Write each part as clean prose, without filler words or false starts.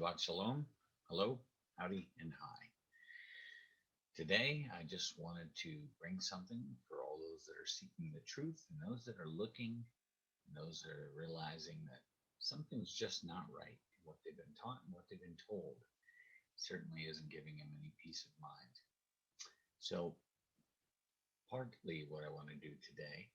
Shabbat Shalom. Hello, howdy, and hi. Today, I just wanted to bring something for all those that are seeking the truth and those that are looking and those that are realizing that something's just not right. What they've been taught and what they've been told certainly isn't giving them any peace of mind. So, partly what I want to do today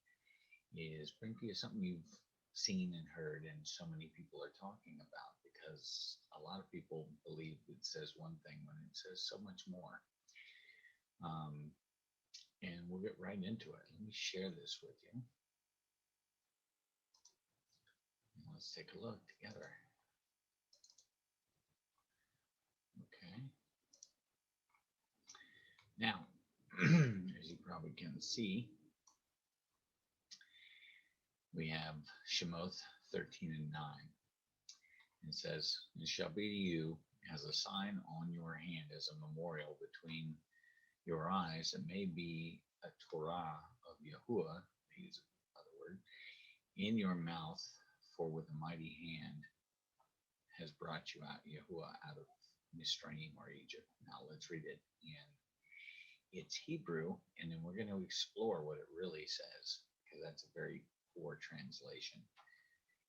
is bring to you something you've seen and heard and so many people are talking about, because a lot of people believe it says one thing when it says so much more. And we'll get right into it. Let me share this with you. Let's take a look together. Okay. Now, as you probably can see, we have Shemoth 13 and 9. It says, "It shall be to you as a sign on your hand, as a memorial between your eyes. It may be a Torah of Yahuwah," use another word, "in your mouth, for with a mighty hand has brought you out, Yahuwah, out of Misraim," or Egypt. Now let's read it in its Hebrew, and then we're going to explore what it really says, because that's a very poor translation.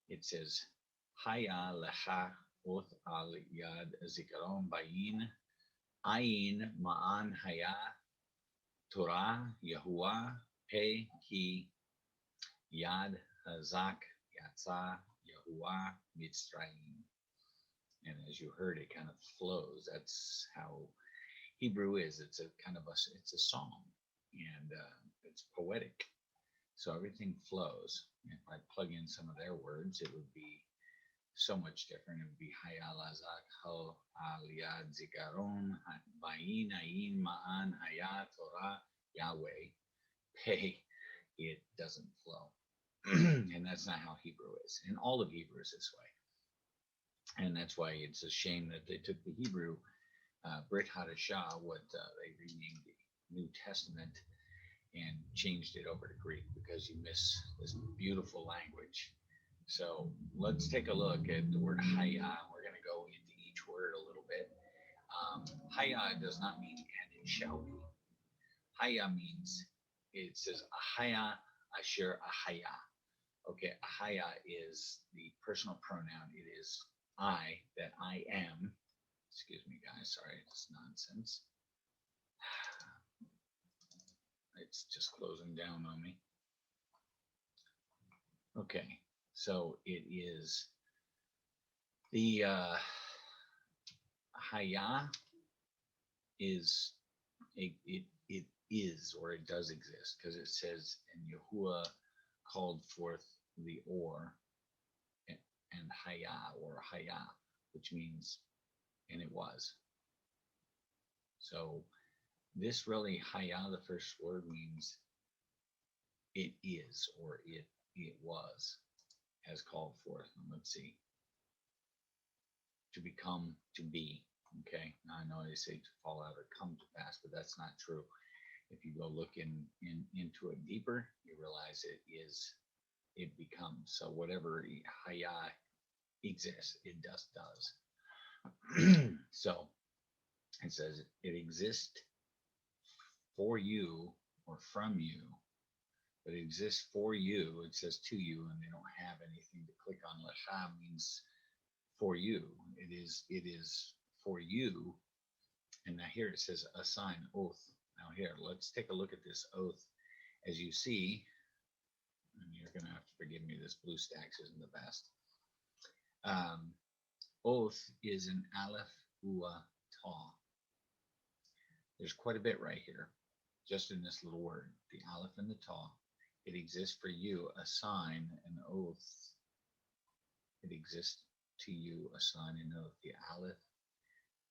It says, "Haya lecha oth al yad zikaron bayin ayin ma'an haya Torah Yahuwah pe ki yad hazak yatsa Yahuwah Mitzrayim." And as you heard, it kind of flows. That's how Hebrew is. It's a kind of it's a song, and it's poetic. So everything flows. If I plug in some of their words, it would be so much different. It would be Hayal Azak Ho Aliyad Zikaron Bayin Ayin Ma'an Hayat Torah Yahweh Pei. It doesn't flow. And that's not how Hebrew is. And all of Hebrew is this way. And that's why it's a shame that they took the Hebrew Brit Hadashah, what they renamed the New Testament, and changed it over to Greek, because you miss this beautiful language. So let's take a look at the word Haya. We're going to go into each word a little bit. Haya does not mean "and it shall be." Haya means, it says Ahaya Asher Ahaya. Okay, Ahaya is the personal pronoun. It is I, that I am. Excuse me, guys. Sorry, it's nonsense. It's just closing down on me. Okay, so it is the Haya is it is, or it does exist, because it says, "And Yahuwah called forth the Or and Haya," or Haya, which means "and it was." So this really, Haya, the first word, means it is, or it was, has called forth. And let's see. To become, to be. Okay. Now I know they say to fall out or come to pass, but that's not true. If you go look into it deeper, you realize it becomes. So whatever Haya exists, it does. So it says it exists for you, or from you, but it exists for you. It says to you, and they don't have anything to click on. Lecha means for you. It is for you. And now here it says a sign, oath. Now here, let's take a look at this oath. As you see, and you're going to have to forgive me, this blue stacks isn't the best. Oath is an Aleph, Tau. There's quite a bit right here, just in this little word, the Aleph and the Tau. It exists for you, a sign, an oath. It exists to you, a sign, an oath. The Aleph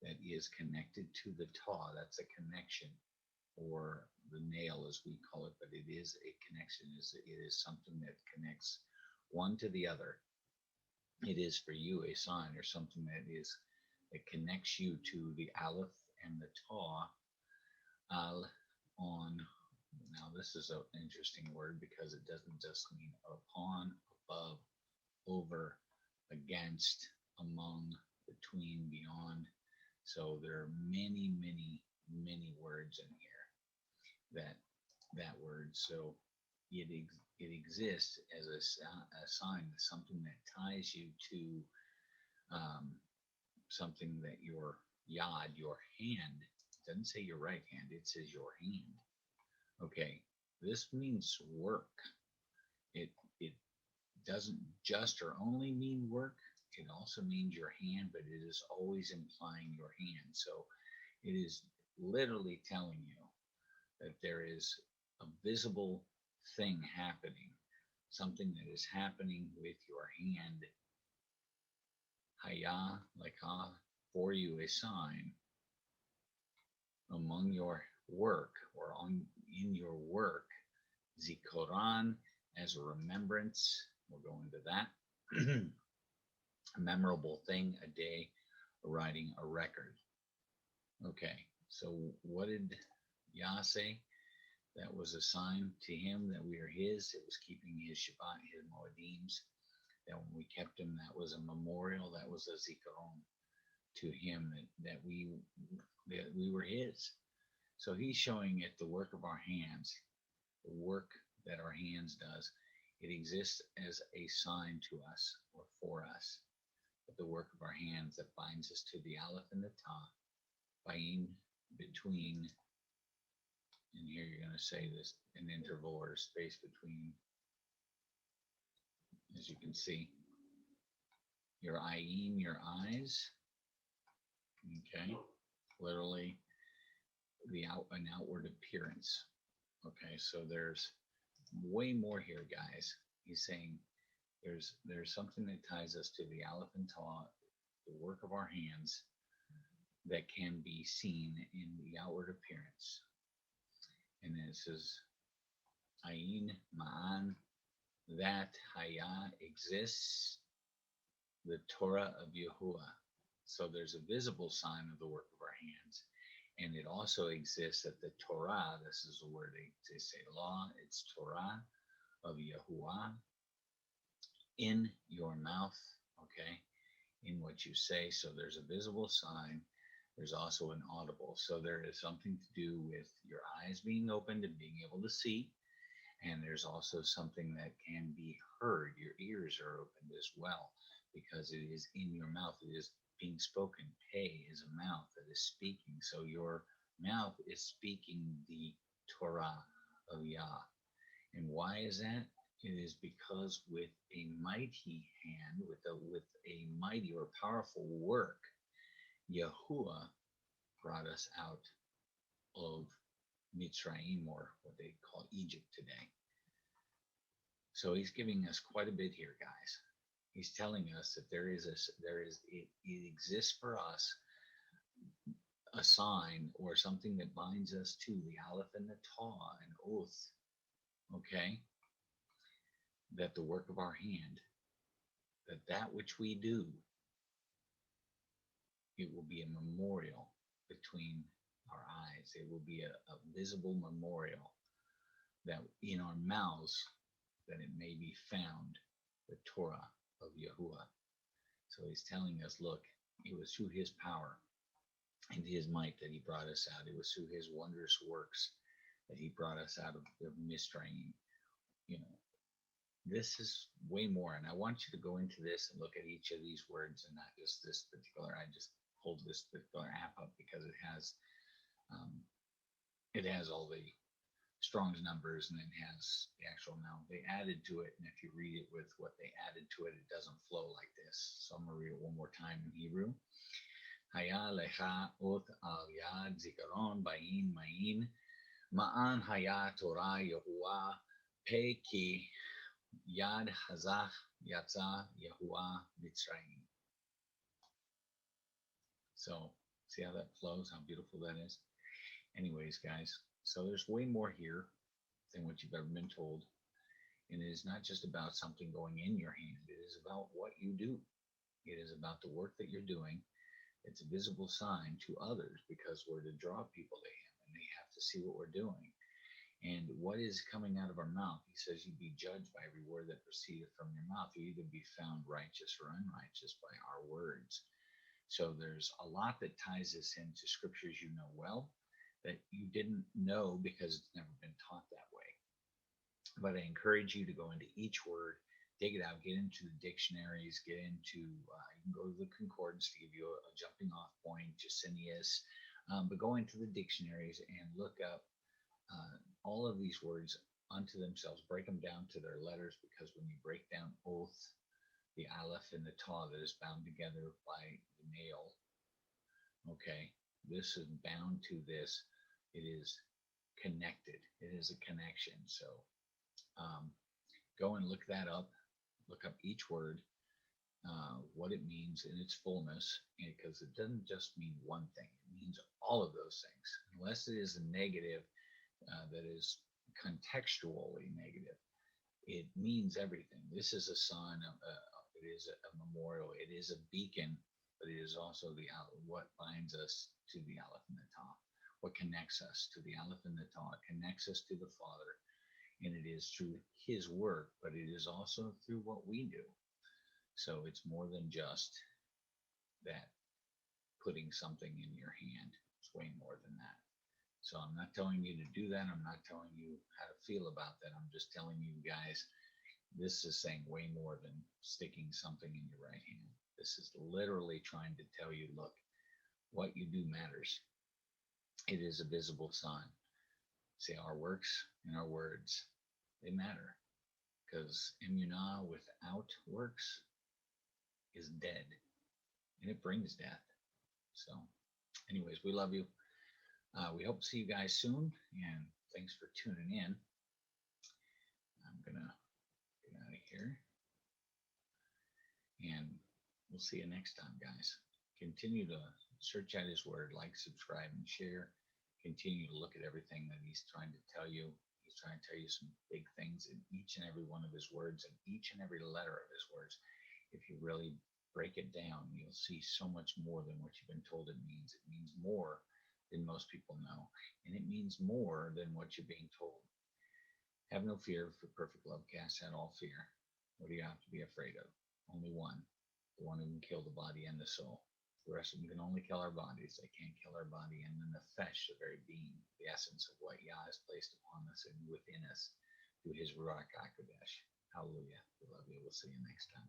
that is connected to the Tau, that's a connection, or the nail as we call it, but it is a connection. It is something that connects one to the other. It is for you a sign, or something that connects you to the Aleph and the Tau. On. Now this is an interesting word, because it doesn't just mean upon, above, over, against, among, between, beyond. So there are many, many, many words in here that word. So it exists as a sign, something that ties you to um, something that your yad, your hand, it doesn't say your right hand, it says your hand. Okay, this means work. It doesn't just or only mean work. It also means your hand, but it is always implying your hand. So it is literally telling you that there is a visible thing happening, something that is happening with your hand. Haya lekah, for you a sign among your work, or in your work. Zikoran, as a remembrance. We'll go into that. A memorable thing, a day, writing a record. Okay, so what did Yah say? That was a sign to him that we are his. It was keeping his Shabbat, his Moedims. That when we kept him, that was a memorial. That was a zikaron to him that we were his. So he's showing it the work of our hands, the work that our hands does. It exists as a sign to us or for us. But the work of our hands that binds us to the Aleph and the Tau, buying between, and here you're going to say this, an interval or a space between, as you can see, your ayin, your eyes, okay, literally an outward appearance. Okay, so there's way more here, guys. He's saying there's something that ties us to the Aleph and Tau, the work of our hands, that can be seen in the outward appearance. And then it says, Ayin, Ma'an, that Haya exists, the Torah of Yahuwah. So there's a visible sign of the work of our hands. And it also exists that the Torah, this is the word they say law, it's Torah of Yahuwah, in your mouth, okay, in what you say. So there's a visible sign. There's also an audible. So there is something to do with your eyes being opened and being able to see. And there's also something that can be heard. Your ears are opened as well, because it is in your mouth. It is being spoken. Pei is a mouth that is speaking. So your mouth is speaking the Torah of Yah. And why is that? It is because with a mighty hand, with a mighty or powerful work, Yahuwah brought us out of Mitzrayim, or what they call Egypt today. So he's giving us quite a bit here, guys. He's telling us that it exists for us a sign or something that binds us to the Aleph and the Tau, an oath, okay? That the work of our hand, that which we do, it will be a memorial between our eyes. It will be a visible memorial that in our mouths, that it may be found, the Torah of Yahuwah. So he's telling us, look, it was through his power and his might that he brought us out. It was through his wondrous works that he brought us out of Mitzrayim. You know, this is way more. And I want you to go into this and look at each of these words and not just this particular. I just pulled this particular app up because it has all the Strong's numbers, and it has the actual amount they added to it. And if you read it with what they added to it, it doesn't flow like this. So I'm going to read it one more time in Hebrew. Haya lecha ot al yad zikaron bayin mayin ma'an haya Torah Yahuwah pe ki yad hazach yatza Yahuwah Mitzrayim. So see how that flows, how beautiful that is. Anyways, guys, so there's way more here than what you've ever been told. And it is not just about something going in your hand. It is about what you do. It is about the work that you're doing. It's a visible sign to others, because we're to draw people to him, and they have to see what we're doing. And what is coming out of our mouth? He says you'd be judged by every word that proceedeth from your mouth. You either be found righteous or unrighteous by our words. So there's a lot that ties this into scriptures you know well that you didn't know because it's never been taught that way. But I encourage you to go into each word, dig it out, get into the dictionaries, get into, you can go to the concordance to give you a jumping off point, Jacinius, but go into the dictionaries and look up all of these words unto themselves, break them down to their letters, because when you break down oath, the Aleph and the Tau that is bound together by the nail, okay, this is bound to this. It is connected. It is a connection. So go and look that up. Look up each word, what it means in its fullness, because it doesn't just mean one thing. It means all of those things, unless it is a negative that is contextually negative. It means everything. This is a sign of, it is a memorial. It is a beacon, but it is also what binds us to the Aleph and the Tau. What connects us to the Aleph and the Tau? It connects us to the Father, and it is through His work, but it is also through what we do. So it's more than just that putting something in your hand. It's way more than that. So I'm not telling you to do that. I'm not telling you how to feel about that. I'm just telling you guys, this is saying way more than sticking something in your right hand. This is literally trying to tell you, look, what you do matters. It is a visible sign. See, our works and our words, they matter, because emunah without works is dead, and it brings death. So anyways, we love you. We hope to see you guys soon, and thanks for tuning in. I'm going to get out of here, and we'll see you next time, guys. Continue to search out His Word, like, subscribe, and share. Continue to look at everything that He's trying to tell you. He's trying to tell you some big things in each and every one of His words and each and every letter of His words. If you really break it down, you'll see so much more than what you've been told it means. It means more than most people know, and it means more than what you're being told. Have no fear, for perfect love casts out all fear. What do you have to be afraid of? Only one, the one who can kill the body and the soul. The rest of them can only kill our bodies. They can't kill our body and the nefesh, the very being, the essence of what Yah has placed upon us and within us through His Ruach HaKodesh. Hallelujah. We love you. We'll see you next time.